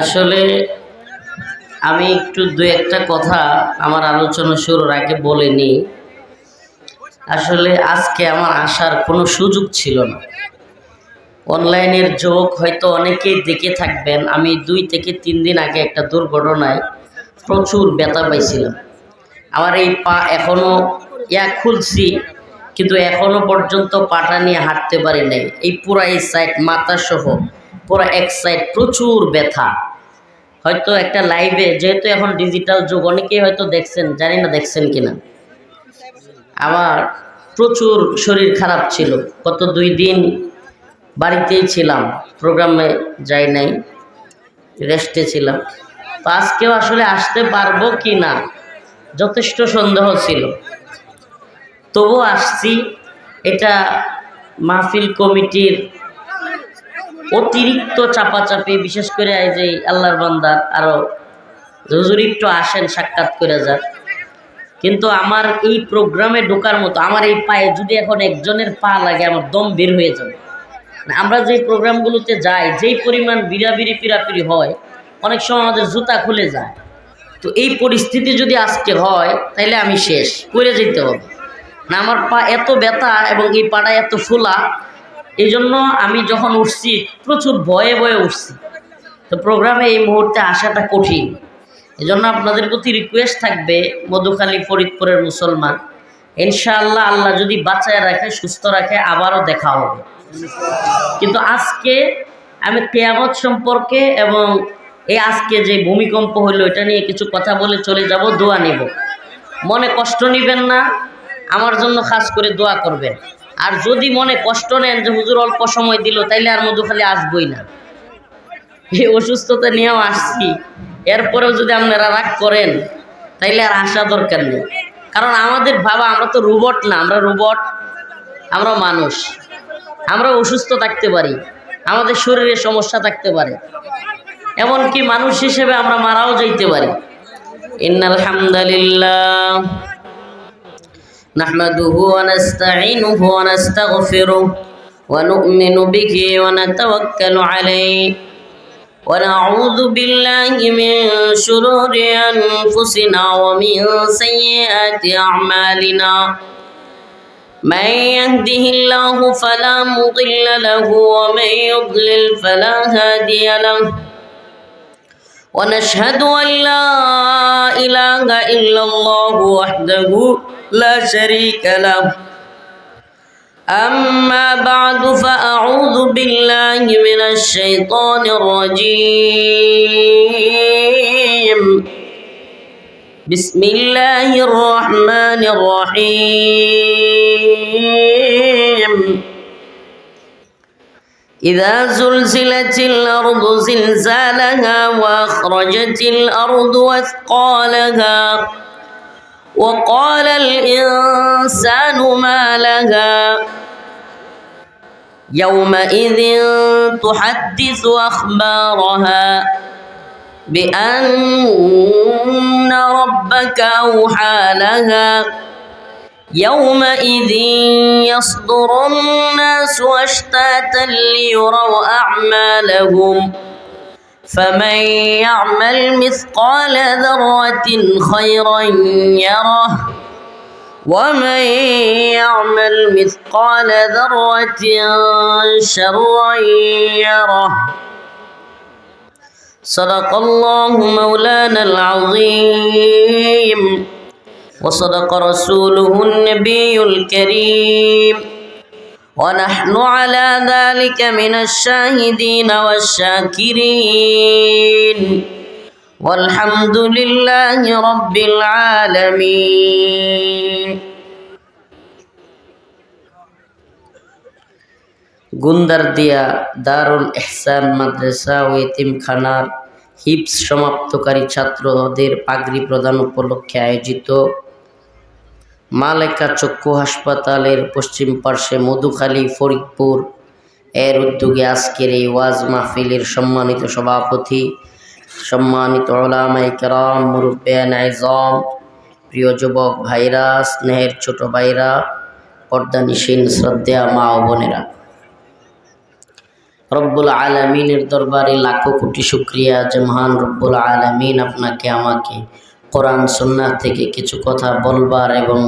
আসলে আমি একটু দুই একটা কথা আমার আলোচনা শুরুর আগে বলে নিই। আসলে আজকে আমার আসার কোনো সুযোগ ছিল না। অনলাইনের যোগ হয়তো অনেকেই দেখে থাকবেন। আমি 2 থেকে 3 দিন আগে একটা দুর্ঘটনায় প্রচুর ব্যথা পাইছিলাম। আমার এই পা এখনো খুলছি, কিন্তু এখনো পর্যন্ত পাটা নিয়ে হাঁটতে পারি নাই। এই পুরা এই সাইড মাথা সহ পুরা এক সাইড প্রচুর ব্যথা। হয়তো একটা লাইভে, যেহেতু এখন ডিজিটাল যুগ, অনেকেই হয়তো দেখছেন, জানি না দেখছেন কিনা। আমার প্রচুর শরীর খারাপ ছিল। গত 2 দিন বাড়িতেই ছিলাম, প্রোগ্রামে যাই নাই, রেস্টে ছিলাম। তো আজকেও আসলে আসতে পারবো কি না যথেষ্ট সন্দেহ ছিল, তবু আসছি। এটা মাহফিল কমিটির অতিরিক্ত চাপাচাপি, বিশেষ করে এই যে আল্লাহর বান্দার আরো হুজুর একটু আসেন সাক্ষাৎ করে যান। কিন্তু আমার এই প্রোগ্রামে ঢোকার মতো, আমার এই পায়ে যদি এখন একজনের পা লাগে আমার দম বের হয়ে যাবে। আমরা যে প্রোগ্রামগুলোতে যাই, যেই পরিমাণ বিড়াবিড়ি পিড়াপিড়ি হয়, অনেক সময় আমাদের জুতা খুলে যায়। তো এই পরিস্থিতি যদি আজকে হয় তাহলে আমি শেষ, করে যেতে হবে না। আমার পা এত ব্যথা এবং এই পাটা এত ফোলা, এই জন্য আমি যখন উঠছি প্রচুর ভয়ে ভয়ে উঠছি। তো প্রোগ্রামে এই মুহূর্তে আসাটা কঠিন। এই জন্য আপনাদের প্রতি রিকোয়েস্ট থাকবে, মধুখালী ফরিদপুরের মুসলমান, ইনশাআল্লাহ আল্লাহ যদি বাঁচায় রাখে, সুস্থ রাখে, আবারও দেখা হবে। কিন্তু আজকে আমি কিয়ামত সম্পর্কে এবং এই আজকে যে ভূমিকম্প হলো এটা নিয়ে কিছু কথা বলে চলে যাব, দোয়া নেব। মনে কষ্ট নেবেন না, আমার জন্য খাস করে দোয়া করবেন। আর যদি মনে কষ্ট নেন যে হুজুর অল্প সময় দিল, তাইলে আর মধুখালী আসবই না। এই অসুস্থতা নিয়েও আসছি, এরপরেও যদি আপনারা রাগ করেন তাইলে আর আসা দরকার নেই। কারণ আমাদের বাবা, আমরা তো রোবট না, আমরা রোবট, আমরা মানুষ। আমরা অসুস্থ থাকতে পারি, আমাদের শরীরে সমস্যা থাকতে পারে, এমনকি মানুষ হিসেবে আমরা মারাও যাইতে পারি। ইন্নাল হামদালিল্লাহ নাহমাদুহু ওয়া নাস্তাঈনুহু ওয়া নাস্তাগফিরুহু ওয়া নু'মিনু বিহি ওয়া নাতাওয়াক্কালু আলাইহি ওয়া নাউযু বিল্লাহি মিন শুরুরি আনফুসিনা ওয়া মিন সাইয়্যাতি আ'মালিনা। من يهده الله فلا مضل له ومن يضلل فلا هادي له ونشهد أن لا إله إلا الله وحده لا شريك له. أما بعد فأعوذ بالله من الشيطان الرجيم. بسم الله الرحمن الرحيم. إذا زلزلت الأرض زلزالها وأخرجت الأرض أثقالها وقال الإنسان ما لها يومئذ تحدث أخبارها بأن ربك أوحى لها يومئذ يصدر الناس أشتاتا ليروا أعمالهم فمن يعمل مثقال ذرة خيرا يره ومن يعمل مثقال ذرة شرا يره. صدق الله مولانا العظيم وصدق رسوله النبي الكريم ونحن على ذلك من الشاهدين والشاكرين والحمد لله رب العالمين. গুন্দারদিয়া দারুল ইহসান মাদ্রাসা ও এতিমখানার হিফজ সমাপ্তকারী ছাত্রদের পাগড়ি প্রদান উপলক্ষে আয়োজিত মালেকা চক্ষু হাসপাতালের পশ্চিম পার্শ্বে মধুখালী ফরিদপুর এর উদ্যোগে আজকের এই ওয়াজ মাহফিলের সম্মানিত সভাপতি, সম্মানিত উলামায়ে কেরাম, মুরব্বিয়ান আযম, প্রিয় যুবক ভাইরা, স্নেহের ছোট ভাইরা, পর্দানিশীন শ্রদ্ধেয়া মা ও বোনেরা, রব্বুল আলামিনের দরবারে লাখো কোটি শুকরিয়া যে মহান রব্বুল আলামিন আপনাকে আমাকে কোরআন সুন্নাহ থেকে কিছু কথা বলবার এবং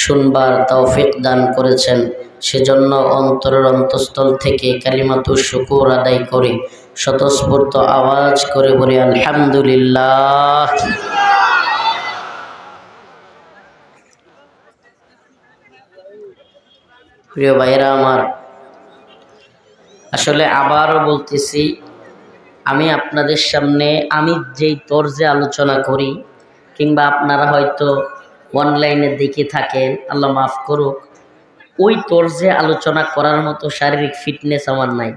শুনবার তৌফিক দান করেছেন। সেজন্য অন্তরের অন্তঃস্থল থেকে কালিমাতুশ শুকুর আদায় করে স্বতঃস্ফূর্ত আওয়াজ করে বলি আলহামদুলিল্লাহ। প্রিয় ভাইরা আমার, আসলে আবারও বলতেছি, আমি আপনাদের সামনে আমি যেই তর্জে আলোচনা করি কিংবা আপনারা হয়তো অনলাইনে দেখে থাকেন, আল্লাহ মাফ করুক, ওই তর্জে আলোচনা করার মতো শারীরিক ফিটনেস আমার নাই।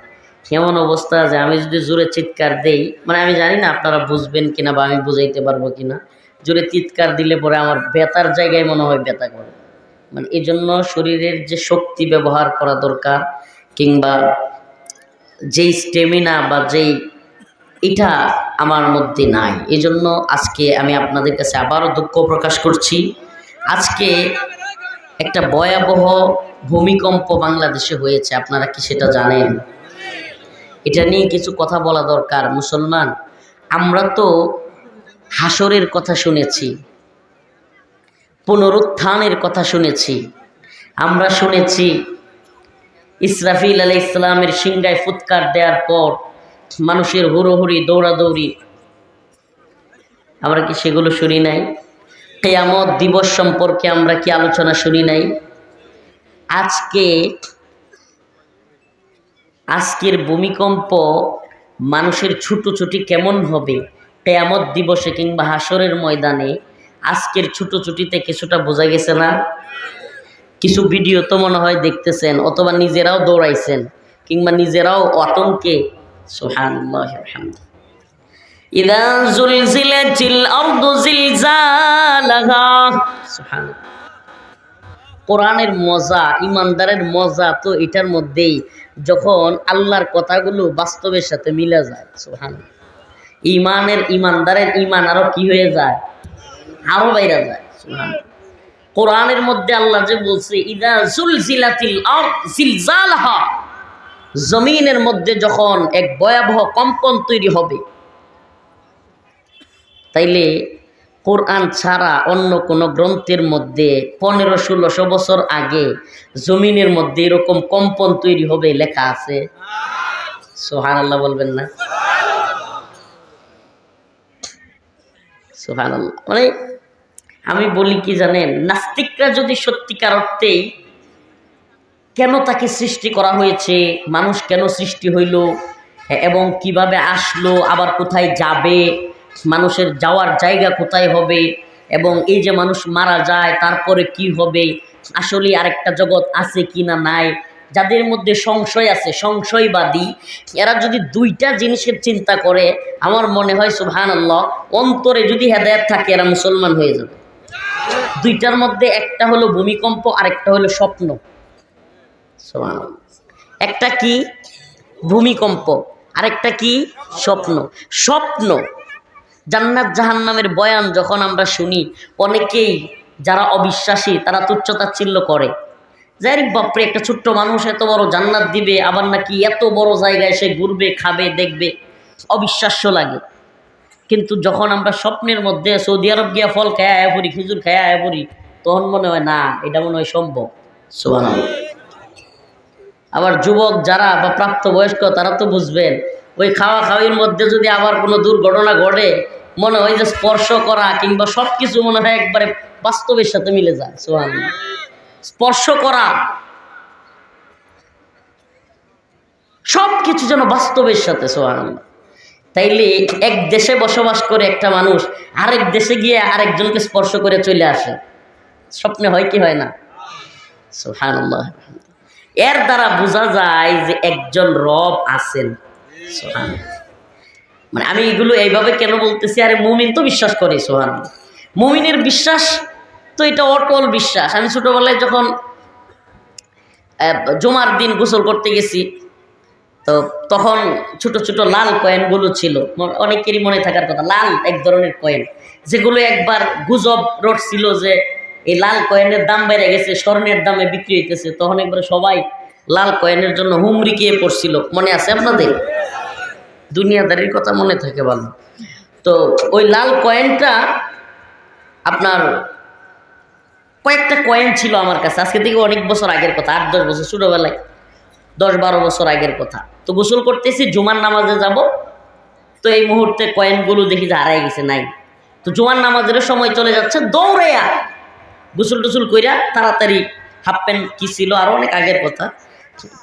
কেমন অবস্থা যে আমি যদি জোরে চিৎকার দেই, মানে আমি জানি না আপনারা বুঝবেন কিনা বা আমি বুঝাইতে পারবো কিনা, জোরে চিৎকার দিলে পরে আমার ব্যথার জায়গায় মনে হয় ব্যথা করে। মানে এই জন্য শরীরের যে শক্তি ব্যবহার করা দরকার কিংবা যেই স্টেমিনা বা যেই এটা আমার মধ্যে নাই। এই জন্য আজকে আমি আপনাদের কাছে আবারও দুঃখ প্রকাশ করছি। আজকে একটা ভয়াবহ ভূমিকম্প বাংলাদেশে হয়েছে, আপনারা কি সেটা জানেন? এটা নিয়ে কিছু কথা বলা দরকার। মুসলমান, আমরা তো হাসরের কথা শুনেছি, পুনরুত্থানের কথা শুনেছি, আমরা শুনেছি ইসরাফিল আলাইহিস সালামের সিংহায় ফুৎকার দেওয়ার পর মানুষের হুড়োহুড়ি দৌড়াদৌড়ি, আমরা কি সেগুলো শুনি নাই? কিয়ামত দিবস সম্পর্কে আমরা কি আলোচনা শুনি নাই? আজকের ভূমিকম্প মানুষের ছুটোছুটি কেমন হবে কিয়ামত দিবসে কিংবা হাসরের ময়দানে, আজকের ছুটোছুটিতে কিছুটা বোঝা গেছে না? কিছু ভিডিও তো মনে হয় দেখতেছেন, অথবা নিজেরাও দৌড়াইছেন কিংবা নিজেরাও আতঙ্কে। সুবহানাল্লাহ আলহামদুলিল্লাহ। ইযা যুলজিলাতিল আরদু জিলজালাহা। সুবহানাল্লাহ। কোরআনের মজা, ইমানদারের মজা তো এটার মধ্যেই, যখন আল্লাহর কথাগুলো বাস্তবের সাথে মিলে যায়। সুবহানাল্লাহ। ইমানদারের ইমান আরো কি হয়ে যায়? আরো বাইরে যায়। সুবহানাল্লাহ। কোরআনের মধ্যে আল্লাহ যে বলছে ইযা যুলজিলাতিল আরদ জিলজালাহা, জমিনের মধ্যে যখন এক ভয়াবহ কম্পন তৈরি হবে, তাইলে কোরআন ছাড়া অন্য কোন গ্রন্থের মধ্যে 1500-1600 বছর আগে জমিনের মধ্যে এরকম কম্পন তৈরি হবে লেখা আছে? সুবহানাল্লাহ বলবেন না? সুবহানাল্লাহ। মানে আমি বলি কি জানেন, নাস্তিকরা যদি সত্যিকার অর্থেই কেন তাকে সৃষ্টি করা হয়েছে, মানুষ কেন সৃষ্টি হইল এবং কিভাবে আসলো, আবার কোথায় যাবে, মানুষের যাওয়ার জায়গা কোথায় হবে, এবং এই যে মানুষ মারা যায় তারপরে কি হবে, আসলে আরেকটা জগৎ আছে কি না নাই, যাদের মধ্যে সংশয় আছে, সংশয়বাদী, এরা যদি দুইটা জিনিসের চিন্তা করে, আমার মনে হয় সুবহানাল্লাহ, অন্তরে যদি হেদায়েত থাকে এরা মুসলমান হয়ে যাবে। দুইটার মধ্যে একটা হলো ভূমিকম্প, আরেকটা হলো স্বপ্ন। সুবহানাল্লাহ। একটা কি ভূমিকম্প, আরেকটা কি স্বপ্ন। স্বপ্ন, জান্নাত জাহান্নামের বয়ান যখন আমরা শুনি, অনেকেই যারা অবিশ্বাসী তারা তুচ্ছতাচ্ছিল্য করে, যাই বাপরে একটা ছোট্ট মানুষ এত বড় জান্নাত দিবে, আবার নাকি এত বড় জায়গায় সে ঘুরবে, খাবে, দেখবে, অবিশ্বাস্য লাগে। কিন্তু যখন আমরা স্বপ্নের মধ্যে সৌদি আরব গিয়া ফল খায়া আয়া পড়ি, খেজুর খায়া আয়া পড়ি, তখন মনে হয় না, এটা মনে হয় সম্ভব। সুবহানাল্লাহ। আবার যুবক যারা বা প্রাপ্তবয়স্ক তারা তো বুঝবেন, ওই খাওয়া খাওয়ির মধ্যে যদি আবার কোনো দুর্ঘটনা ঘটে, মনে হয় যে স্পর্শ করা কিংবা সব কিছু মনে হয় একবারে বাস্তবের সাথে মিলে যায়। সুবহানাল্লাহ। স্পর্শ করা সব কিছু যেন বাস্তবের সাথে। সুবহানাল্লাহ। তাইলে এক দেশে বসবাস করে একটা মানুষ আরেক দেশে গিয়ে আরেকজনকে স্পর্শ করে চলে আসে, স্বপ্নে হয় কি হয় না? সুবহানাল্লাহ। এর দ্বারা বোঝা যায় যে একজন রব আছেন। সুবহানাল্লাহ। মানে আমি এগুলো এইভাবে কেন বলতেছি, আরে মুমিন তো বিশ্বাস করে। সুবহানাল্লাহ। মুমিনের বিশ্বাস তো এটা অটল বিশ্বাস। আমি ছোটবেলায় যখন জুমার দিন গোসল করতে গেছি, তো তখন ছোট ছোট লাল কয়েনগুলো ছিল, অনেকেরই মনে থাকার কথা, লাল এক ধরনের কয়েন, যেগুলো একবার গুজব রটছিল যে এই লাল কয়েনের দাম বেড়ে গেছে, স্বর্ণের দামে বিক্রি হইতেছে। তখন একবার সবাই লাল কয়েনের জন্য হুমড়িকিয়ে পড়ছিল, মনে আছে আপনাদের? দুনিয়াদারির কথা মনে থাকে ভালো। তো ওই লাল কয়েনটা আপনার কয়েকটা কয়েন ছিল আমার কাছে, আজকে থেকে অনেক বছর আগের কথা, 8-10 বছর, ছোটোবেলায় 10-12 বছর আগের কথা। তো গোসল করতেছি, জুমার নামাজে যাব। তো এই মুহূর্তে কয়েনগুলো দেখি যে হারাই গেছে, নাই। তো জুমার নামাজের সময় চলে যাচ্ছে, দৌড়াইয়া গোসল টোসল কইরা তাড়াতাড়ি হাফ প্যান্ট কি ছিল, আরও অনেক আগের কথা।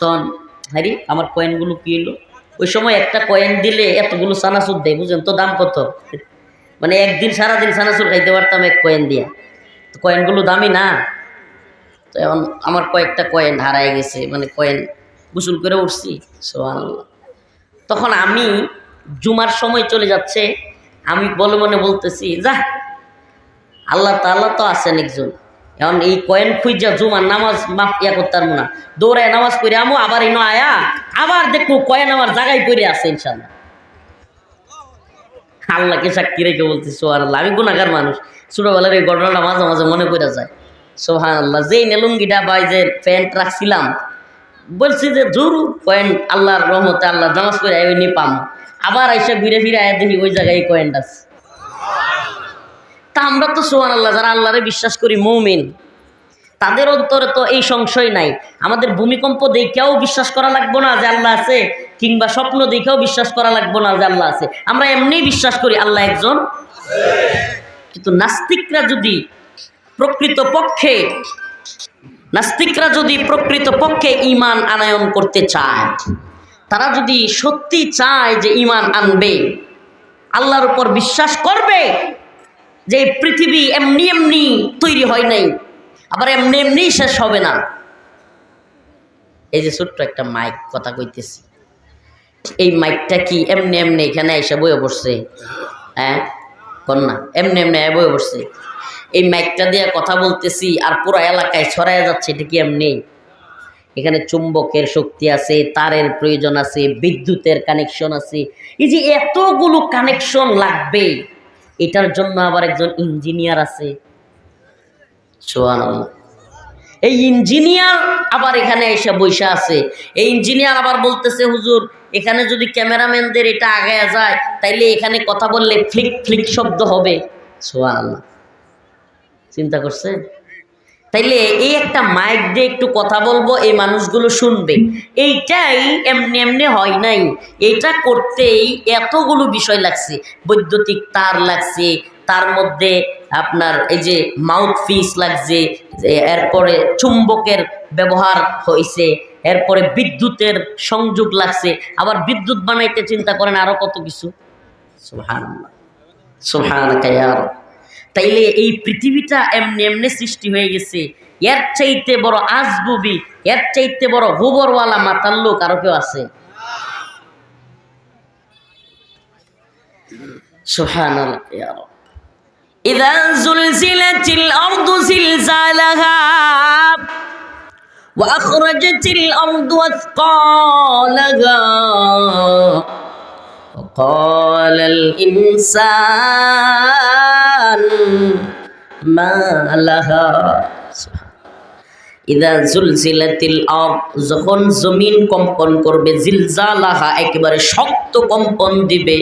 তখন হারি আমার কয়েনগুলো কি হলো। ওই সময় একটা কয়েন দিলে এতগুলো চানাচুর দেয়, বুঝলেন তো দাম কত। মানে একদিন সারাদিন চানাচুর খাইতে পারতাম এক কয়েন দিয়া। তো কয়েনগুলো দামি না। তো এখন আমার কয়েকটা কয়েন হারাই গেছে, মানে কয়েন গোসল করে উঠছি, সুবহানাল্লাহ। তখন আমি জুমার সময় চলে যাচ্ছে, আমি বলে মনে বলতেছি, যা আল্লাহ তাআলা তো আছেন একজন, এখন এই কয়েন খুঁজা জুমার নামাজ মাফ করতে পারবো না। দৌড়ায় নামাজ পড়ে আমো, আবার ইনো আয়া আবার দেখবো কয়েন আমার জায়গায় পড়ে আছে ইনশাল্লাহ। আল্লাহকে সাক্ষী রেখে বলতেছি সুবহানাল্লাহ, আমি গুনাহগার মানুষ। ছোটবেলার এই ঘটনাটা মাঝে মাঝে মনে পড়ে যায়, সুবহানাল্লাহ। যেই নেলুঙ্গিটা বা যে প্যান্ট রাখছিলাম, বলছি যে জোর কয়েন আল্লাহর রহমতে আল্লাহ নামাজ পড়ে ওই নি পাম, আবার আইসা ঘুরে ফিরে আয়া দেখি ওই জায়গায় এই কয়েনটা আছে। তা আমরা তো সুবহানাল্লাহ যারা আল্লাহরে বিশ্বাস করি, মুমিন, তাদের অন্তরে তো এই সংশয় নাই। আমাদের ভূমিকম্প দেখেও বিশ্বাস করা লাগবো না যে আল্লাহ আছে, কিংবা স্বপ্ন দেখেও বিশ্বাস করা লাগবো না যে আল্লাহ আছে। আমরা এমনি বিশ্বাস করি আল্লাহ একজন। কিন্তু নাস্তিকরা যদি প্রকৃতপক্ষে ঈমান আনয়ন করতে চায়, তারা যদি সত্যি চায় যে ঈমান আনবে, আল্লাহর উপর বিশ্বাস করবে যে পৃথিবী এমনি এমনি তৈরি হয় নাই, আবার এমনি এমনি শেষ হবে না। এই যে ছোট্ট একটা মাইক কথা কইতেছি, এই মাইকটা কি এমনি এমনি এখানে এসে বয়ে বসছে? হ্যাঁ কন্যা, এমনি এমনি বয়ে বসছে। এই মাইকটা দিয়ে কথা বলতেছি আর পুরো এলাকায় ছড়াইয়া যাচ্ছে, এটা কি এমনি? এখানে চুম্বকের শক্তি আছে, তারের প্রয়োজন আছে, বিদ্যুতের কানেকশন আছে। এই যে এতগুলো কানেকশন লাগবে, এটার জন্য আবার একজন ইঞ্জিনিয়ার আছে। সুবহানাল্লাহ। এই ইঞ্জিনিয়ার আবার এখানে এসে বৈশা আছে। এই ইঞ্জিনিয়ার আবার বলতেছে, হুজুর এখানে যদি ক্যামেরাম্যানদের এটা আগায়া যায়, তাইলে এখানে কথা বললে ফ্লিক ফ্লিক শব্দ হবে। সুবহানাল্লাহ, চিন্তা করছে? তাইলে এই একটা মাইক দিয়ে একটু কথা বলবো, এই মানুষগুলো শুনবে, এইটাই এমনি এমনি হয় নাই। এইটা করতেই এতগুলো বিষয় লাগছে, বৈদ্যুতিক তার লাগছে, তার মধ্যে আপনার এই যে মাউথ পিস লাগছে, এরপরে চুম্বকের ব্যবহার হয়েছে, এরপরে বিদ্যুতের সংযোগ লাগছে, আবার বিদ্যুৎ বানাইতে চিন্তা করেন আরো কত কিছু। সুবহানাল্লাহ, সুবহানাকা ইয়া রাব। তাইলে এই পৃথিবীটা এমনি এমনি সৃষ্টি হয়ে গেছে, এর চাইতে বড় আজগুবি, এর চাইতে বড় গোবরওয়ালা মাতার লোক আরো কেউ আছে? সুবহানাল্লাহ ইয়া রাব। ইযা যুলজিলাতিল আরদু জিলজালাহা ওয়া আখরাজাতিল আরদু আথকালাহা ওয়া ক্বালাল ইনসান মা লাহা। ইযা যুলজিলাতিল আরদ, যখন জমিন কম্পন করবে, জিলজালাহা একেবারে শক্ত কম্পন দিবে,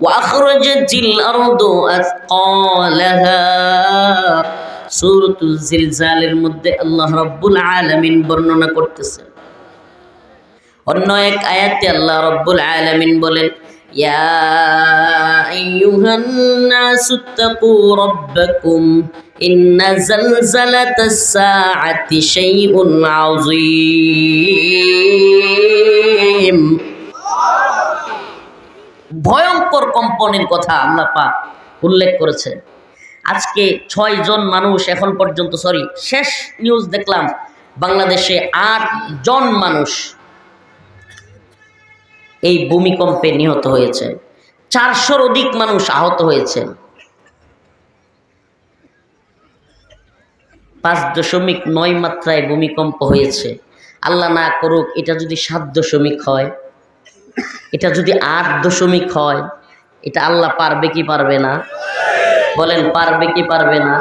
ওয়া আখরাজাতিল আরদু আথকালাহা। সূরাতুল জিলজালের মধ্যে আল্লাহ রাব্বুল আলামিন বর্ণনা করতেছেন। অন্য এক আয়াতে আল্লাহ রাব্বুল আলামিন বলেন, ইয়া আইয়ুহান নাসু তাকু রাব্বাকুম ইন্না যালজালাতাস সাআতি শাইউন আযীম। ভয়ঙ্কর কম্পনের কথা আল্লাহ পাক উল্লেখ করেছেন। আজকে 6 জন মানুষ এখন পর্যন্ত, শেষ নিউজ দেখলাম বাংলাদেশে 8 জন মানুষ এই ভূমিকম্পে নিহত হয়েছে, 400-র অধিক মানুষ আহত হয়েছে। 5.9 মাত্রায় ভূমিকম্প হয়েছে। আল্লাহ না করুক এটা যদি 7 হয়, এটা যদি 8 হয়, এটা আল্লাহ পারবে কি পারবে না? বলেন পারবে কি পারবে না?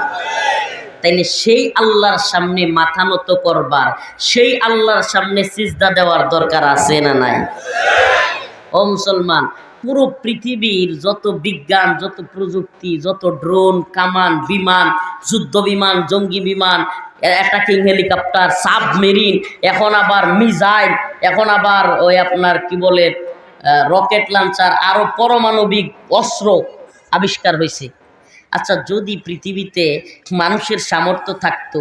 তাইলে সেই আল্লাহর সামনে মাথা নত করবার, সেই আল্লাহর সামনে সিজদা দেওয়ার দরকার আছে না নাই? ও মুসলমান, পুরো পৃথিবীর যত বিজ্ঞান, যত প্রযুক্তি, যত ড্রোন, কামান, বিমান, যুদ্ধ বিমান, জঙ্গি বিমান, অ্যাটাকিং হেলিকপ্টার, সাবমেরিন, এখন আবার মিসাইল, এখন আবার ওই আপনার কি বলে রকেট লঞ্চার, আরও পারমাণবিক অস্ত্র আবিষ্কার হয়েছে। আচ্ছা, যদি পৃথিবীতে মানুষের সামর্থ্য থাকতো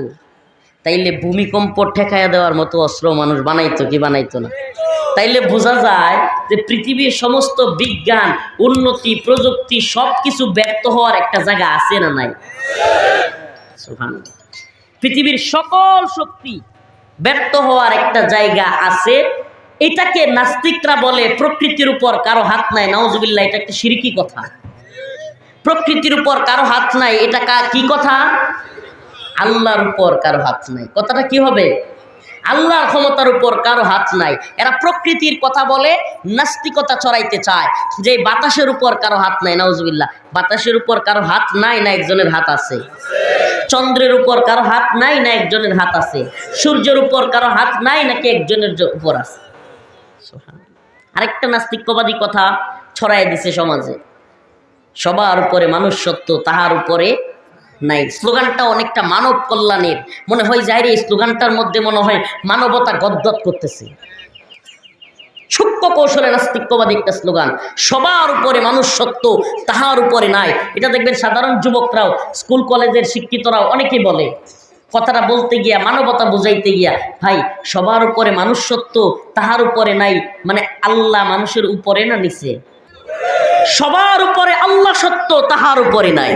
তাইলে ভূমিকম্প ঠেকাইয়া দেওয়ার মতো অস্ত্র মানুষ বানাইতো কি বানাইতো না? তাইলে বোঝা যায় যে পৃথিবীর সমস্ত বিজ্ঞান, উন্নতি, প্রযুক্তি সব কিছু ব্যর্থ হওয়ার একটা জায়গা আছে না নাই? সুবহানাল্লাহ। পৃথিবীর সকল শক্তি ব্যর্থ হওয়ার একটা জায়গা আছে। এটাকে নাস্তিকরা বলে প্রকৃতির উপর কারো হাত নাই। নাউজুবিল্লাহ, এটা একটা শিরকি কথা। প্রকৃতির উপর কারো হাত নাই, এটা কি কথা? আল্লাহর উপর কারো হাত নাই। কথাটা কি হবে? আল্লাহর ক্ষমতার উপর কারো হাত নাই। এরা প্রকৃতির কথা বলে, নাস্তিকতা ছড়াইতে চায় যে বাতাসের উপর কারো হাত নাই। নাউজুবিল্লাহ, বাতাসের উপর কারো হাত নাই না একজনের হাত আছে? চন্দ্রের উপর কারো হাত নাই না একজনের হাত আছে? সূর্যের উপর কারো হাত নাই নাকি একজনের উপর আছে? আরেকটা নাস্তিকবাদী কথা ছড়াই দিছে সমাজে, সবার উপরে মানুষ সত্য, তাহার উপরে নাই। স্লোগানটা অনেকটা মানব কল্যাণের মনে হয় যায় রে। এই স্লোগানটার মধ্যে মনে হয় মানবতা গদগদ করতেছে। সূক্ষ্ম কৌশলে নাস্তিকবাদী একটা স্লোগান, সবার উপরে মানুষ সত্য, তাহার উপরে নাই। এটা দেখবেন সাধারণ যুবকরাও, স্কুল কলেজের শিক্ষিতরাও অনেকেই বলে। কথাটা বলতে গিয়া, মানবতা বুঝাইতে গিয়া, ভাই সবার উপরে মানুষ সত্য, তাহার উপরে নাই, মানে আল্লাহ মানুষের উপরে না নিচে? সবার উপরে আল্লাহ সত্য, তাহার উপরে নাই।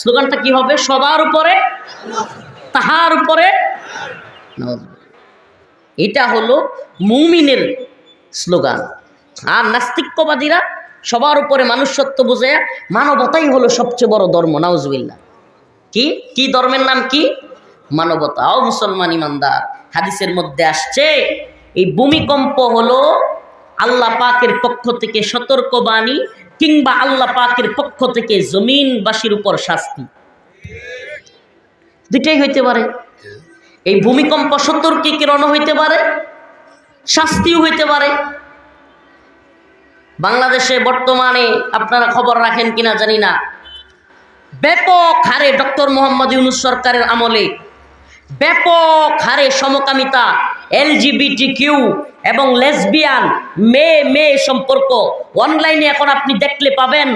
স্লোগানটা কি হবে? সবার উপরে, তাহার উপরে। এটা হলো মুমিনের স্লোগান। আর নাস্তিকবাদীরা সবার উপরে মানুষ সত্য বুঝে, মানবতাই হলো সবচেয়ে বড় ধর্ম। নাউজুবিল্লাহ। কি কি ধর্মের নাম কি? মানবতা। ও মুসলমান ইমানদার, হাদিসের মধ্যে আসছে এই ভূমিকম্প হলো আল্লাহ পাকের পক্ষ থেকে সতর্কবাণী, কিংবা আল্লাহ পাকের পক্ষ থেকে জমিনবাসীর উপর শাস্তি। দুইটাই হইতে পারে। এই ভূমিকম্প সতর্কীকরণ হইতে পারে, শাস্তিও হইতে পারে। বাংলাদেশে বর্তমানে আপনারা খবর রাখেন কিনা জানি না, ব্যাপক হারে ডক্টর মোহাম্মদ ইউনূস সরকারের আমলে ব্যাপক হারে সমকামিতা, LGBTQ এবং লেসবিয়ান, মেয়ে সম্পর্ক অনলাইনে এখন আপনি দেখলে পাবেন।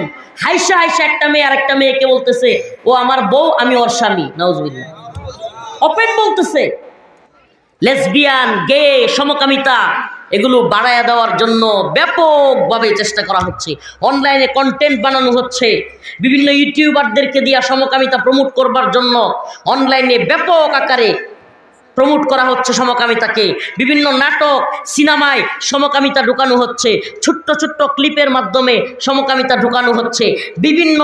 হাইসা হাইসা একটা মেয়ে আরেকটা মেয়েকে বলতেছে, ও আমার বউ, আমি ওর স্বামী। নাউজুবিল্লাহ। ওপেন বলতেছে। লেসবিয়ান, গে, সমকামিতা এগুলো বাড়াইয়া দেওয়ার জন্য ব্যাপকভাবে চেষ্টা করা হচ্ছে। অনলাইনে কন্টেন্ট বানানো হচ্ছে, বিভিন্ন ইউটিউবারদেরকে দিয়া সমকামিতা প্রমোট করবার জন্য অনলাইনে ব্যাপক আকারে প্রমোট করা হচ্ছে সমকামিতাকে। বিভিন্ন নাটক, সিনেমায় সমকামিতা ঢুকানো হচ্ছে, ছোট্ট ছোট্ট ক্লিপের মাধ্যমে সমকামিতা ঢুকানো হচ্ছে। বিভিন্ন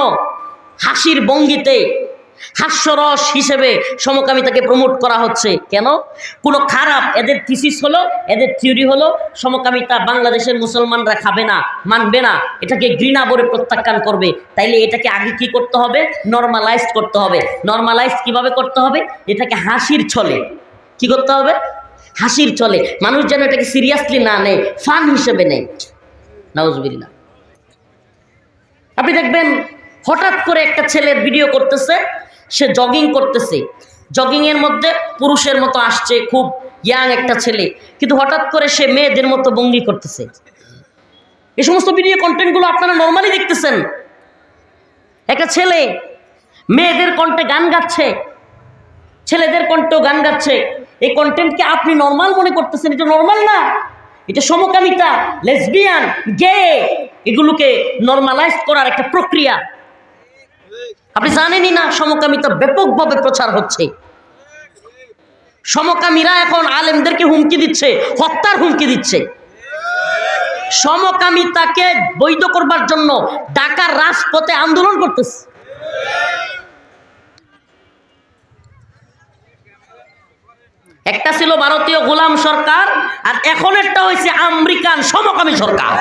হাসির ভঙ্গিতে, হাস্যরস হিসেবে সমকামিতাকে প্রমোট করা হচ্ছে। কেন? কোনো খারাপ, এদের থিসিস হলো, এদের থিওরি হলো সমকামিতা বাংলাদেশের মুসলমানরা খাবে না, মানবে না, এটাকে ঘৃণা ভরে প্রত্যাখ্যান করবে। তাইলে এটাকে আগে কি করতে হবে? নর্মালাইজ করতে হবে। নর্মালাইজ কিভাবে করতে হবে? এটাকে হাসির ছলে কি করতে হবে? হাসির ছলে। মানুষ যেন এটাকে সিরিয়াসলি না নেয়, ফান হিসেবে নেয়। নাউজুবিল্লাহ। আপনি দেখবেন হঠাৎ করে একটা ছেলের ভিডিও করতেছে, সে জগিং করতেছে, জগিংয়ের মধ্যে পুরুষের মতো আসছে, খুব ইয়াং একটা ছেলে, কিন্তু হঠাৎ করে সে মেয়েদের মতো ভঙ্গি করতেছে। এই সমস্ত ভিডিও কন্টেন্টগুলো আপনারা নর্মালি দেখতেছেন। একটা ছেলে মেয়েদের কণ্ঠে গান গাচ্ছে, ছেলেদের কণ্ঠেও গান গাচ্ছে। এই কন্টেন্টকে আপনি নর্মাল মনে করতেছেন, এটা নর্মাল না, এটা সমকামিতা, লেসবিয়ান, গে, এগুলোকে নর্মালাইজ করার একটা প্রক্রিয়া। আপনি জানেনই না সমকামিতা ব্যাপকভাবে প্রচার হচ্ছে। সমকামীরা এখন আলেমদেরকে হুমকি দিচ্ছে, হত্যার হুমকি দিচ্ছে। সমকামিতাকে বৈধ করবার জন্য ঢাকার রাজপথে আন্দোলন করতেছে। একটা ছিল ভারতীয় গোলাম সরকার, আর এখন একটা হয়েছে আমেরিকান সমকামী সরকার।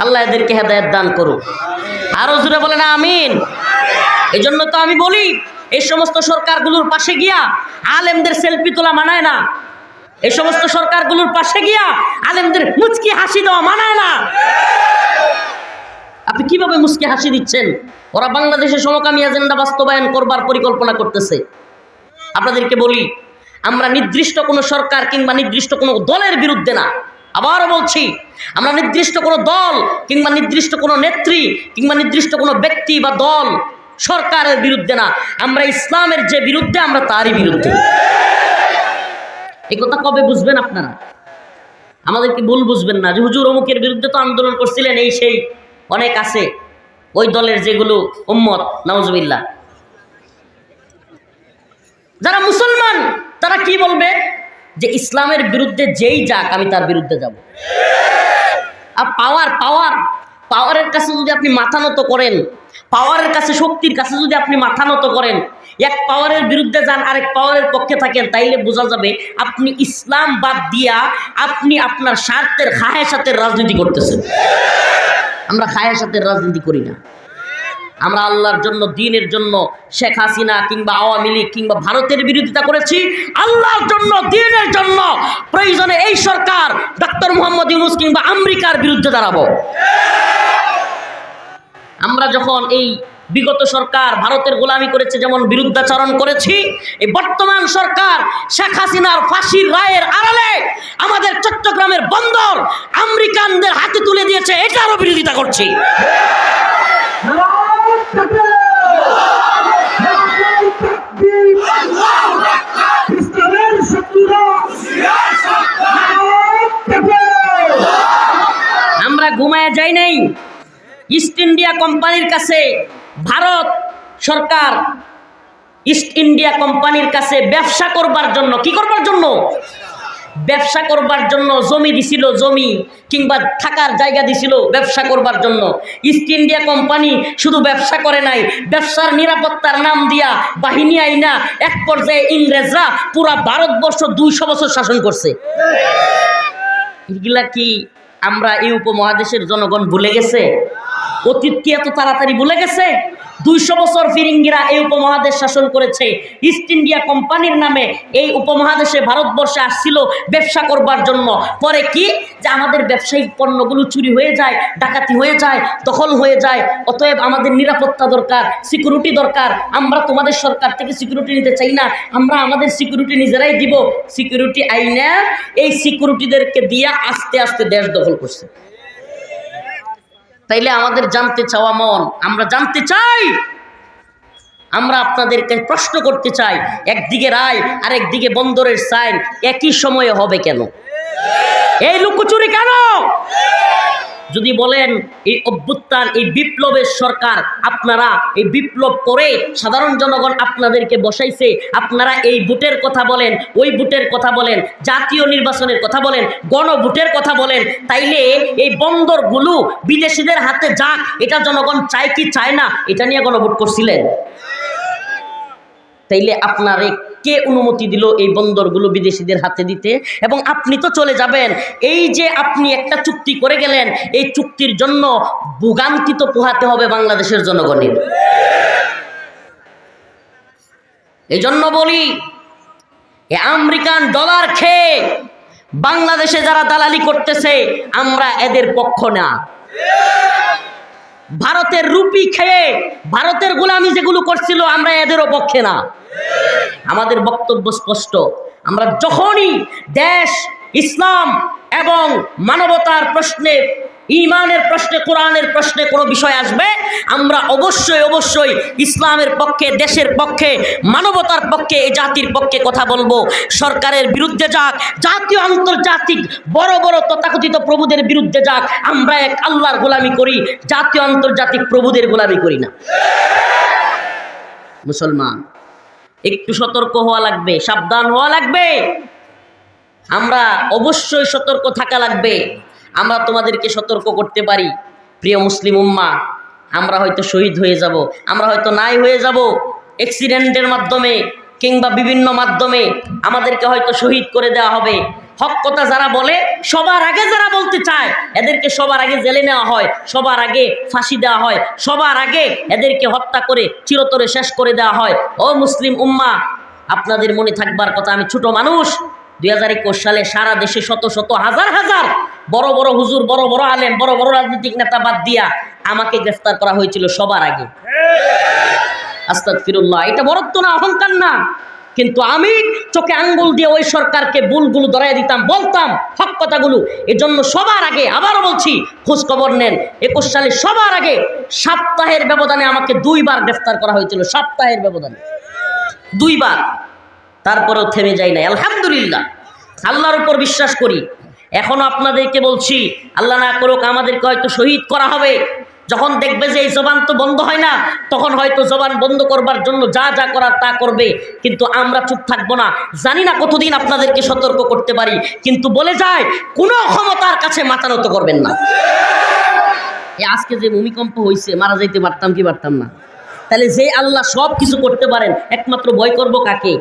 আল্লাহ এদেরকে হেদায়েত দান করুক। আরো জোরে বলেন আমিন। এই জন্য তো আমি বলি, এই সমস্ত সরকারগুলোর পাশে গিয়া আলেমদের সেলফি তোলা মানায় না। এই সমস্ত সরকারগুলোর পাশে গিয়া আলেমদের মুচকি হাসি দেওয়া মানায় না। আপনি কিভাবে মুচকি হাসি দিচ্ছেন? ওরা বাংলাদেশের সমকামী এজেন্ডা বাস্তবায়ন করবার পরিকল্পনা করতেছে। আপনাদেরকে বলি, আমরা নির্দিষ্ট কোনো সরকার কিংবা নির্দিষ্ট কোনো দলের বিরুদ্ধে না। আবারও বলছি, আমরা নির্দিষ্ট কোনো দল কিংবা নির্দিষ্ট কোনো নেত্রী কিংবা নির্দিষ্ট কোনো ব্যক্তি বা দল সরকারের বিরুদ্ধে না। আমরা ইসলামের যে বিরুদ্ধে, আমরা তারই বিরুদ্ধে। এই কথা কবে বুঝবেন আপনারা? আমাদেরকে ভুল বুঝবেন না যে হুজুর অমুকের বিরুদ্ধে তো আন্দোলন করছিলেন, এই সেই অনেক আছে ওই দলের যেগুলো উম্মত, নাউজুবিল্লাহ। যারা মুসলমান তারা কি বলবে? যে ইসলামের বিরুদ্ধে যেই যাক আমি তার বিরুদ্ধে যাব। আর পাওয়ারের কাছে যদি আপনি মাথা নত করেন, পাওয়ারের কাছে, শক্তির কাছে যদি আপনি মাথা নত করেন, এক পাওয়ারের বিরুদ্ধে যান আরেক পাওয়ারের পক্ষে থাকেন, তাইলে বোঝা যাবে আপনি ইসলাম বাদ দিয়া আপনি আপনার স্বার্থের খায়েশাতের রাজনীতি করতেছেন। আমরা খায়েশাতের রাজনীতি করি না। আমরা আল্লাহর জন্য, দ্বীনের জন্য শেখ হাসিনা কিংবা আওয়ামী লীগ কিংবা ভারতের বিরোধিতা করেছি। আল্লাহর জন্য, দ্বীনের জন্য প্রয়োজনে এই সরকার ডক্টর মোহাম্মদ ইউনূস কিংবা আমেরিকার বিরুদ্ধে দাঁড়াবো। আমরা যখন এই বিগত সরকার ভারতের গোলামি করেছে, যেমন বিরুদ্ধাচরণ করেছি, এই বর্তমান সরকার শেখ হাসিনার ফাঁসির রায়ের আড়ালে আমাদের চট্টগ্রামের বন্দর আমেরিকানদের হাতে তুলে দিয়েছে, এটারও বিরোধিতা করছি। আমরা ঘুমায় যাই নাই। ইস্ট ইন্ডিয়া কোম্পানির কাছে ভারত সরকার ইস্ট ইন্ডিয়া কোম্পানির কাছে ব্যবসা করবার জন্য, কি করবার জন্য? ব্যবসা করবার জন্য জমি দিছিল, জমি কিংবা থাকার জায়গা দিছিল ব্যবসা করবার জন্য। ইস্ট ইন্ডিয়া কোম্পানি শুধু ব্যবসা করে নাই, ব্যবসার নিরাপত্তার নাম দিয়া বাহিনী আইনা এক পর্যায়ে ইংরেজরা পুরা ভারতবর্ষ 200 বছর শাসন করছে। এগুলা কি আমরা এই উপমহাদেশের জনগণ ভুলে গেছে? অতীত কি এত তাড়াতাড়ি ভুলে গেছে? 200 বছর ফিরিঙ্গিরা এই উপমহাদেশ শাসন করেছে। ইস্ট ইন্ডিয়া কোম্পানির নামে এই উপমহাদেশে, ভারতবর্ষে আসছিল ব্যবসা করবার জন্য। পরে কি, যে আমাদের ব্যবসায়িক পণ্যগুলো চুরি হয়ে যায়, ডাকাতি হয়ে যায়, দখল হয়ে যায়, অতএব আমাদের নিরাপত্তা দরকার, সিকিউরিটি দরকার। আমরা তোমাদের সরকার থেকে সিকিউরিটি নিতে চাই না, আমরা আমাদের সিকিউরিটি নিজেরাই দিব। সিকিউরিটি আইনে এই সিকিউরিটিদেরকে দিয়ে আস্তে আস্তে দেশ দখল করছে। তাইলে আমাদের জানতে চাওয়া মন, আমরা জানতে চাই, আমরা আপনাদেরকে প্রশ্ন করতে চাই, একদিকে রায় আর একদিকে বন্দরের সাইন একই সময়ে হবে কেন? এই লুকোচুরি কেন? যদি বলেন এই অভ্যুত্থান, এই বিপ্লবের সরকার, আপনারা এই বিপ্লব করে সাধারণ জনগণ আপনাদেরকে বসাইছে, আপনারা এই ভোটের কথা বলেন, ওই ভোটের কথা বলেন, জাতীয় নির্বাচনের কথা বলেন, গণভোটের কথা বলেন, তাইলে এই বন্দরগুলো বিদেশিদের হাতে যাক, এটা জনগণ চায় কি চায় না? এটা নিয়ে গণভোট করছিলেন? তাইলে আপনারে কে অনুমতি দিল এই বন্দরগুলো বিদেশিদের হাতে দিতে? এবং আপনি তো চলে যাবেন। এই যে আপনি একটা চুক্তি করে গেলেন, এই চুক্তির জন্য ভোগান্তি তো পোহাতে হবে বাংলাদেশের জনগণের। এই জন্য বলি, আমেরিকান ডলার খেয়ে বাংলাদেশে যারা দালালি করতেছে, আমরা এদের পক্ষ না। ভারতের রুপি খেয়ে ভারতের গোলামি যেগুলো করছিল, আমরা এদেরও পক্ষে না। আমাদের বক্তব্য স্পষ্ট। আমরা যখনই দেশ, ইসলাম এবং মানবতার প্রশ্নে, ঈমানের প্রশ্নে, কোরআনের প্রশ্নে কোনো বিষয় আসবে, আমরা অবশ্যই অবশ্যই ইসলামের পক্ষে, দেশের পক্ষে, মানবতার পক্ষে, এই জাতির পক্ষে কথা বলবো। সরকারের বিরুদ্ধে যাক, জাতীয় আন্তর্জাতিক বড় বড় তথাকথিত প্রভুদের বিরুদ্ধে যাক, আমরা এক আল্লাহর গোলামি করি, জাতীয় আন্তর্জাতিক প্রভুদের গোলামি করি না। মুসলমান, একটু সতর্ক হওয়া লাগবে, সাবধান হওয়া লাগবে। আমরা অবশ্যই সতর্ক থাকা লাগবে। আমরা তোমাদেরকে সতর্ক করতে পারি, প্রিয় মুসলিম উম্মাহ, আমরা হয়তো শহীদ হয়ে যাব, আমরা হয়তো নাই হয়ে যাব, অ্যাক্সিডেন্টের মাধ্যমে কিংবা বিভিন্ন মাধ্যমে আমাদেরকে হয়তো শহীদ করে দেওয়া হবে, হক কথা যারা বলে, সবার আগে যারা বলতে চায়, এদেরকে সবার আগে জেলে নেওয়া হয়, সবার আগে ফাঁসি দেওয়া হয়, সবার আগে এদেরকে হত্যা করে চিরতরে শেষ করে দেওয়া হয়। ও মুসলিম উম্মাহ, আপনাদের মনে থাকবার কথা, আমি ছোট মানুষ। 2021 সালে সারা দেশে শত শত হাজার হাজার বড় বড় হুজুর, বড় বড় আলেম, বড় বড় রাজনৈতিক নেতা বাদ দিয়া আমাকে গ্রেফতার করা হয়েছিল সবার আগে। আস্তাগফিরুল্লাহ, এটা বড়ত্ব না, অহংকার না। কিন্তু আমি চোখে আঙ্গুল দিয়ে ওই সরকারকে ভুলগুলো ধরাই দিতাম, বলতাম হক কথাগুলো। এজন্য সবার আগে, আবারও বলছি, খোঁজ খবর নেন, 21 সালে সবার আগে সপ্তাহের ব্যবধানে আমাকে 2 বার গ্রেফতার করা হয়েছিল, সপ্তাহের ব্যবধানে 2 বার। তারপরেও থেমে যাই নাই, আলহামদুলিল্লাহ। আল্লাহর উপর বিশ্বাস করি। এখনো আপনাদেরকে বলছি, আল্লাহ না করুক আমাদেরকে হয়তো শহীদ করা হবে। যখন দেখবে যে এই জবান তো বন্ধ হয় না, তখন হয়তো জবান বন্ধ করবার জন্য যা যা করার তা করবে। কিন্তু আমরা চুপ থাকবো না। জানি না কতদিন আপনাদেরকে সতর্ক করতে পারি, কিন্তু বলে যায় কোনো ক্ষমতার কাছে মাথা নত করবেন না। আজকে যে ভূমিকম্প হয়েছে, মারা যাইতে পারতাম কি পারতাম না? তাহলে যে আল্লাহ সব কিছু করতে পারেন, একমাত্র ভয় করব কাকে?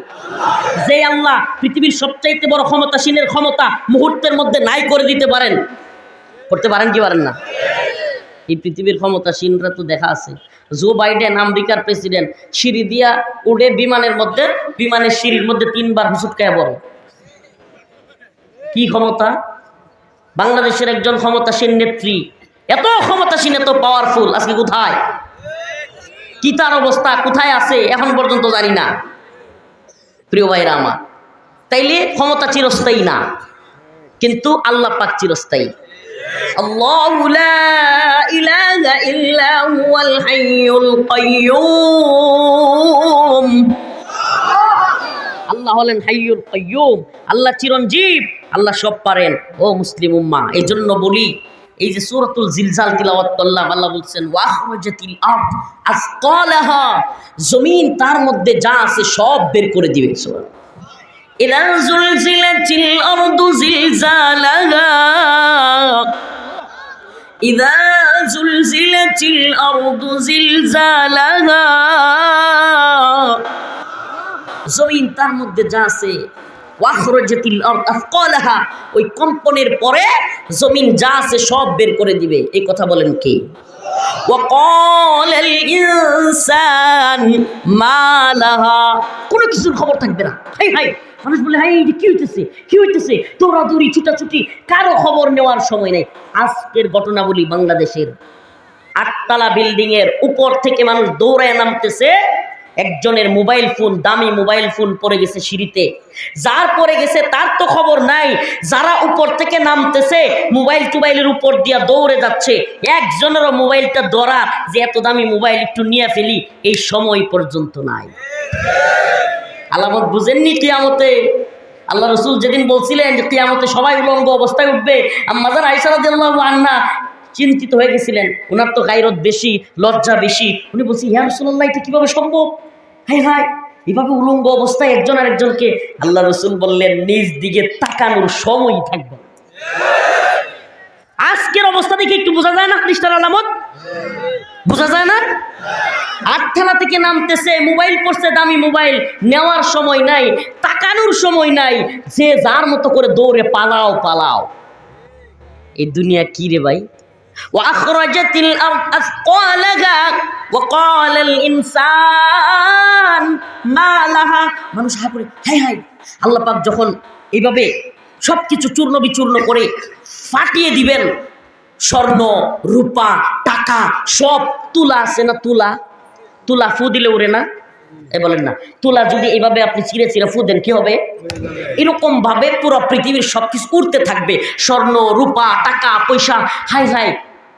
যে আল্লাহ পৃথিবীর সবচাইতে বড় ক্ষমতাসীনের ক্ষমতা মুহূর্তের মধ্যে নাই করে দিতে পারেন, করতে পারেন কি পারেন না? এই পৃথিবীর ক্ষমতাসীনরা তো দেখা আছে। জো বাইডেন, আমেরিকার প্রেসিডেন্ট, সিঁড়ি দিয়া উড়ে বিমানের মধ্যে, বিমানের সিঁড়ির মধ্যে 3 বার হুসুটকায়া পড়ে। কি ক্ষমতা! বাংলাদেশের একজন ক্ষমতাসীন নেত্রী, এত ক্ষমতাসীন, এত পাওয়ারফুল, আজকে কোথায়? কি তার অবস্থা, কোথায় আছে এখন পর্যন্ত জানি না। প্রিয় ভাইরা আমার, তাইলে ক্ষমতা চিরস্থায়ী না, কিন্তু আল্লাহ পাক চিরস্থায়ী। আল্লাহু লা ইলাহা ইল্লা হুয়াল হাইয়ুল কাইয়্যুম। আল্লাহ হলেন হাইয়ুল কাইয়্যুম, আল্লাহ চিরঞ্জীব, আল্লাহ সব পারেন। ও মুসলিম উম্মাহ, এই জন্য বলি, এই যে সূরাতুল জিলজাল তিলাওয়াত করলাম, আল্লাহ বলছেন ওয়াখরাজাতিল আরদ আসকালাহা, জমিন তার মধ্যে যা আছে সব বের করে দিবে। সুবহানাল্লাহ। ইযা যুলজিলাতিল আরদু জিলজালাহা, ইযা যুলজিলাতিল আরদু জিলজালাহা, জমিন তার মধ্যে যা আছে, ওয়াখরাজাতিল আরদ আসকালাহা, ওই কম্পনের পরে জমিন যা আছে সব বের করে দিবে। এই কথা বলেন কে? ওয়াকালাল ইনসান মা লাহা, কোনো কিছুর খবর থাকবে না। হাই হাই, মানুষ বলে হাই কি হইতেছে, কি হইতেছে, দৌড়াদৌড়ি, ছুটাছুটি, কারো খবর নেওয়ার সময় নেই। আজকের ঘটনা বলি, বাংলাদেশের 8তলা বিল্ডিং এর উপর থেকে মানুষ দৌড়ায় নামতেছে, একজনের মোবাইল ফোন, দামি মোবাইল ফোন পড়ে গেছে সিঁড়িতে। যার পড়ে গেছে তার তো খবর নাই, যারা উপর থেকে নামতেছে মোবাইল টোবাইলের উপর দিয়া দৌড়ে যাচ্ছে, একজনেরও মোবাইলটা ধরা যে এত দামি মোবাইল একটু নিয়ে ফেলি, এই সময় পর্যন্ত নাই। আলামত বুঝেননি কিয়ামতে? আল্লাহ রাসূল যেদিন বলছিলেন যে কিয়ামতে সবাই উলঙ্গ অবস্থায় উঠবে, আম্মা জান আয়েশা রাদিয়াল্লাহু আনহা চিন্তিত হয়ে গেছিলেন। ওনার তো গায়রত বেশি, লজ্জা বেশি। উনি বলছি, ইয়া রাসূলুল্লাহ, এটা কিভাবে সম্ভব? হাই হাই, এভাবে উলঙ্গ অবস্থায় একজন আরেকজনকে। আল্লাহ রাসূল বললেন, নিজ দিকে তাকানোর সময় থাকবে। আজকের অবস্থা দেখে একটু বোঝা যায় না খ্রিস্টান আলামত? বোঝা যায় না? 8তলা থেকে নামতেছে, মোবাইল পড়ছে, দামি মোবাইল, নেওয়ার সময় নাই, তাকানোর সময় নাই, যে যার মতো করে দৌড়ে পালাও পালাও। এই দুনিয়া কি রে ভাই? ওয়াখরাজাতিল আরদ আসকালাহা ওয়াকালাল ইনসান মা লাহা, মানুষ হা করে হাই হাই। আল্লাহ পাক যখন এইভাবে সবকিছু চূর্ণ বিচূর্ণ করে ফাটিয়ে দিবেন, স্বর্ণ, রূপা, টাকা সব, তুলা আছে না, তুলা, তুলা ফু দিলে উড়ে না? বলেন না, তুলা যদি এইভাবে আপনি চিরে চিরে ফু দেন কি হবে? এরকম ভাবে পুরো পৃথিবীর সবকিছু উড়তে থাকবে, স্বর্ণ, রূপা, টাকা, পয়সা। হাই হাই,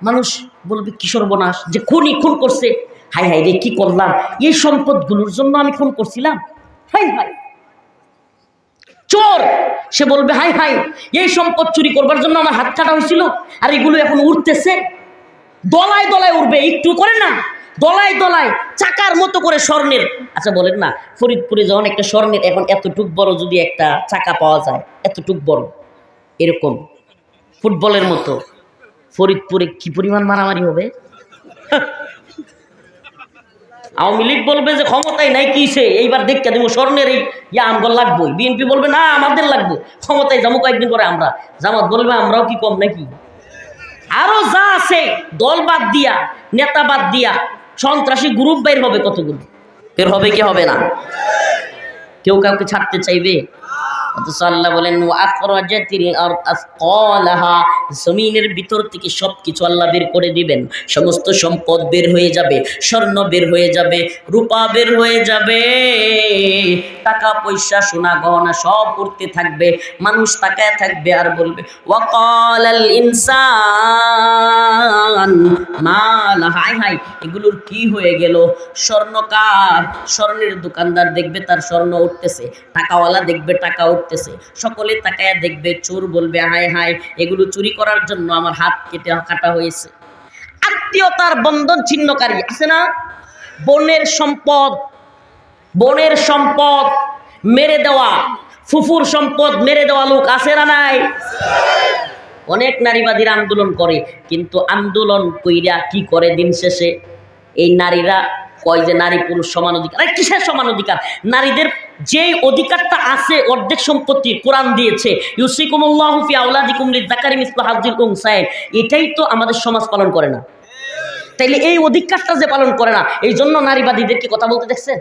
মানুষ বলবে কি সর্বনাশ, যে খুনই খুন করছে, হাই হাই রে কি করলাম, এই সম্পদগুলোর জন্য আমি খুন করছিলাম। হাই হাই, চোর, সে বলবে হাই হাই, এই সম্পদ চুরি করবার জন্য আমার হাত কাটা হয়েছিল, আর এগুলো এখন উঠতেছে, দলায় দলায় উঠবে, একটু করে না, দলায় দলায় চাকার মতো করে স্বর্ণের। আচ্ছা বলেন না, ফরিদপুরে যখন একটা স্বর্ণের এখন এতটুক বড় যদি একটা চাকা পাওয়া যায়, এতটুক বড়, এরকম ফুটবলের মতো, ফরিদপুরে কি পরিমাণ মারামারি হবে? আওয়ামী লীগ বলবে যে ক্ষমতায় নাই কিসে, এইবার দেখতে দেবো স্বর্ণের এই আমগল লাগবো। বিএনপি বলবে না আমাদের লাগবো, ক্ষমতায় যাবো কয়েকদিন পরে আমরা। জামাত বলবে আমরাও কি কম নাকি? আরো যা আছে দল বাদ দিয়া, নেতা বাদ দিয়া সন্ত্রাসী গ্রুপ বের হবে কতগুলো, বের হবে কি হবে না? কেউ কাউকে ছাড়তে চাইবে? অথচ আল্লাহ বলেন জমিনের ভিতর থেকে সবকিছু আল্লাহ বের করে দিবেন। সমস্ত সম্পদ বের হয়ে যাবে, স্বর্ণ বের হয়ে যাবে, রূপা বের হয়ে যাবে, টাকা পয়সা সোনা গহনা সব উঠতে থাকবে। মানুষ তাকায় থাকবে আর বলবে ওয়াকালাল ইনসান মা লাহা, হায় হায় এগুলোর কি হয়ে গেল? স্বর্ণকার, স্বর্ণের দোকানদার দেখবে তার স্বর্ণ উঠতেছে, টাকাওয়ালা দেখবে টাকা উঠতেছে, সকলে তাকায়া দেখবে। চোর বলবে হায় হায় এগুলো চুরি করার জন্য আমার হাত কাটা হয়েছে। আত্মীয়তার বন্ধন ছিন্নকারী আছে না? বোনের সম্পদ, বোনের সম্পদ মেরে দেওয়া, ফুফুর সম্পদ মেরে দেওয়া লোক আছে না নাই? অনেক নারীবাদীরা আন্দোলন করে, কিন্তু আন্দোলন কইরা কি করে দিন শেষে? এই নারীরা কয় যে নারী পুরুষ সমান অধিকার। আরে কিসের সমান অধিকার? নারীদের যেই অধিকারটা আছে অর্ধেক সম্পত্তি কোরআন দিয়েছে, ইউসিকুমুল্লাহু ফি আওলাদিকুম লিযাকারি মিসলু হাজ্জিল উনসায়াইন, এটাই তো আমাদের সমাজ পালন করে না। তাইলে এই অধিকারটা যে পালন করে না, এই জন্য নারীবাদীদেরকে কথা বলতে দেখছেন?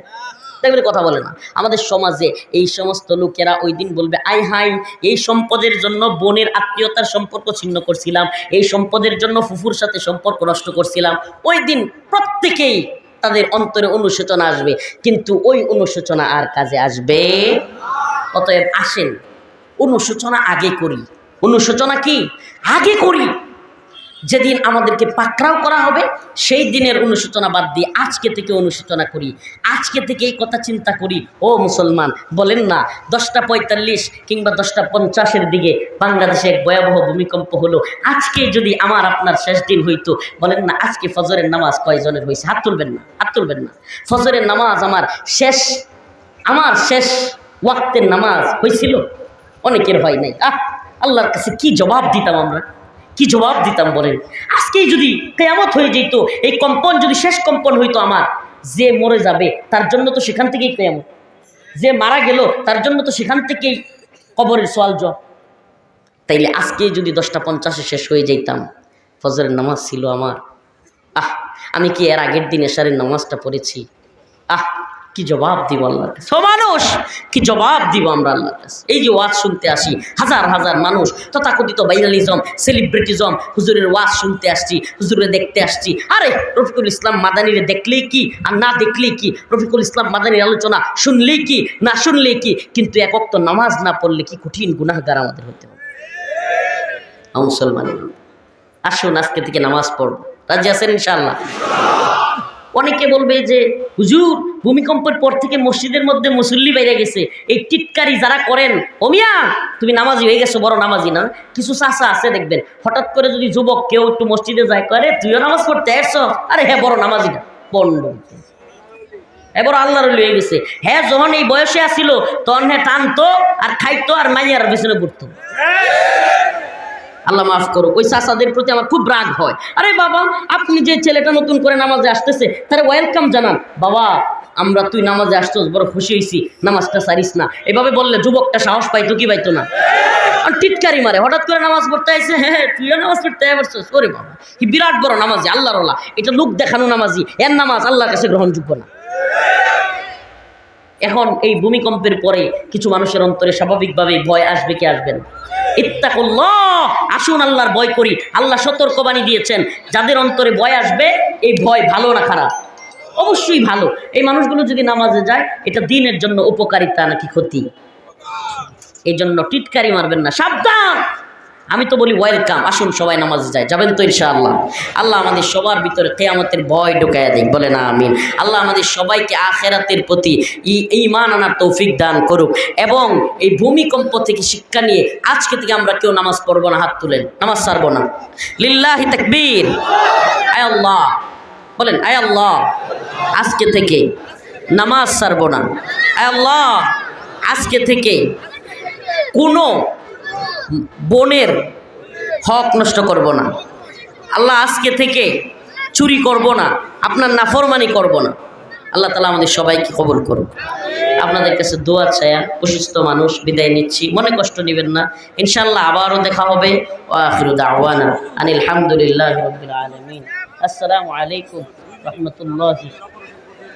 তাই বলে কথা বলে না। আমাদের সমাজে এই সমস্ত লোকেরা ওই দিন বলবে আয় হাই এই সম্পদের জন্য বোনের আত্মীয়তার সম্পর্ক ছিন্ন করছিলাম, এই সম্পদের জন্য ফুফুর সাথে সম্পর্ক নষ্ট করছিলাম। ওই দিন প্রত্যেকেই তাদের অন্তরে অনুশোচনা আসবে, কিন্তু ওই অনুশোচনা আর কাজে আসবে? অতএব আসেন অনুশোচনা আগে করি। অনুশোচনা কি আগে করি? যেদিন আমাদেরকে পাকড়াও করা হবে সেই দিনের অনুশোচনা বাদ দিয়ে আজকে থেকে অনুশোচনা করি, আজকে থেকে এই কথা চিন্তা করি। ও মুসলমান, বলেন না 10:45 কিংবা 10:50 দিকে বাংলাদেশে এক ভয়াবহ ভূমিকম্প হলো, আজকে যদি আমার আপনার শেষ দিন হইতো, বলেন না আজকে ফজরের নামাজ কয়জনের হয়েছে? হাত তুলবেন না, হাত তুলবেন না। ফজরের নামাজ আমার শেষ ওয়াক্তের নামাজ হয়েছিল? অনেকের হয় নাই। আল্লাহর কাছে কি জবাব দিতাম আমরা, কি জবাব দিতাম বলেন? আজকেই যদি কিয়ামত হয়ে যেত, এই কম্পন যদি শেষ কম্পন হইতো আমার, যে মরে যাবে তার জন্য তো সেখান থেকেই কিয়ামত, যে মারা গেল তার জন্য তো সেখান থেকেই কবরের সওয়াল জবাব। তাইলে আজকে যদি 10:50 শেষ হয়ে যেতাম, ফজরের নামাজ ছিল আমার, আমি কি এর আগের দিন এশারের নামাজটা পড়েছি, কি জবাব দিব আল্লাহর কাছে? মানুষ কি জবাব দিব আমরা আল্লাহর কাছে? এই যে ওয়াজ শুনতে আসি, হাজার হাজার মানুষ তথাকথিত ভাইরালিজম, সেলিব্রিটিজম, হুজুরের ওয়াজ শুনতে আসছি, হুজুরে দেখতে আসছি। আরে রফিকুল ইসলাম মাদানিরে দেখলেই কি আর না দেখলেই কি? রফিকুল ইসলাম মাদানির আলোচনা শুনলেই কি না শুনলেই কি? কিন্তু এক ওয়াক্ত নামাজ না পড়লে কি কঠিন গুনাহগার আমাদের হতে হবে। মুসলমান আসুন আজকে থেকে নামাজ পড়ব, রাজি আছেন ইনশাআল্লাহ? অনেকে বলবে যে হুজুর ভূমিকম্পের পর থেকে মসজিদের মধ্যে মুসল্লি বাইরে গেছে, এই টিটকারি যারা করেন, ওমিয়া তুমি নামাজি হয়ে গেছো, বড় নামাজি না? কিছু চাচা আছে দেখবেন, হঠাৎ করে যদি যুবক কেউ একটু মসজিদে যায়, করে তুইও নামাজ পড়তে আসছো? আরে হ্যাঁ বড় নামাজি না, পণ্ড এবার আল্লাহর হয়ে গেছে। হ্যাঁ যখন এই বয়সে আসিল তখন হ্যাঁ টানতো আর খাইতো আর মাইয়ার পেছনে পড়তো। আল্লাহ মাফ করো, ওই চাচাদের প্রতি আমার খুব রাগ হয়। আরে বাবা আপনি যে ছেলেটা নতুন করে নামাজে আসতেছে তারা ওয়েলকাম জানান, বাবা আমরা তুই নামাজে আসছোস বড় খুশি হয়েছি, নামাজটা সারিস না, এভাবে বললে যুবকটা সাহস পাইতো কি পাইতো না? আর টিটকারি মারে, হঠাৎ করে নামাজ পড়তে আসছে, হ্যাঁ তুইও নামাজ পড়তে আসছিস? ওরে বাবা কি বিরাট বড় নামাজি, আল্লাহর ওলা, এটা লোক দেখানো নামাজি, এর নামাজ আল্লাহর কাছে গ্রহণযোগ্য না। এখন এই ভূমিকম্পের পরে কিছু মানুষের অন্তরে স্বাভাবিকভাবে ভয় আসবে কি আসবে না? ইত্তাকুল্লাহ, আসুন আল্লাহর ভয় করি। আল্লাহ সতর্কবাণী দিয়েছেন, যাদের অন্তরে ভয় আসবে, এই ভয় ভালো না খারাপ? অবশ্যই ভালো। এই মানুষগুলো যদি নামাজে যায়, এটা দ্বীনের জন্য উপকারিতা নাকি ক্ষতি? এই জন্য টিটকারি মারবেন না, সাবধান। আমি তো বলি ওয়েলকাম, আসুন সবাই নামাজে যায়, যাবেন তো ইনশাআল্লাহ? আল্লাহ আমাদের সবার ভিতরে কিয়ামতের ভয় ঢুকাইয়া দিক, বলে না আমিন। আল্লাহ আমাদের সবাইকে আখিরাতের প্রতি ঈমান আনার তৌফিক দান করুক, এবং এই ভূমিকম্প থেকে শিক্ষা নিয়ে আজকে থেকে আমরা কেউ নামাজ পড়বো না, হাত তুলেন, নামাজ ছাড়বো না। লিল্লাহি তাকবীর, আয় আল্লাহ বলেন, আয় আল্লাহ আজকে থেকে নামাজ ছাড়বো না। আয় আল্লাহ আজকে থেকে কোনো বোনের হক নষ্ট করব না। আল্লাহ আজকে থেকে চুরি করব না, আপনার নাফরমানি করব না। আল্লাহ তাআলা আমাদের সবাইকে কবুল করুন। আপনাদের কাছে দোয়া চায়া অসুস্থ মানুষ বিদায় নিচ্ছি, মনে কষ্ট নেবেন না, ইনশাআল্লাহ আবারও দেখা হবে। ওয়া আখিরু দাওয়ানা আনিল হামদুলিল্লাহি রাব্বিল আলামিন। আসসালামু আলাইকুম রাহমাতুল্লাহি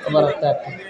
ওয়া বারাকাতুহু।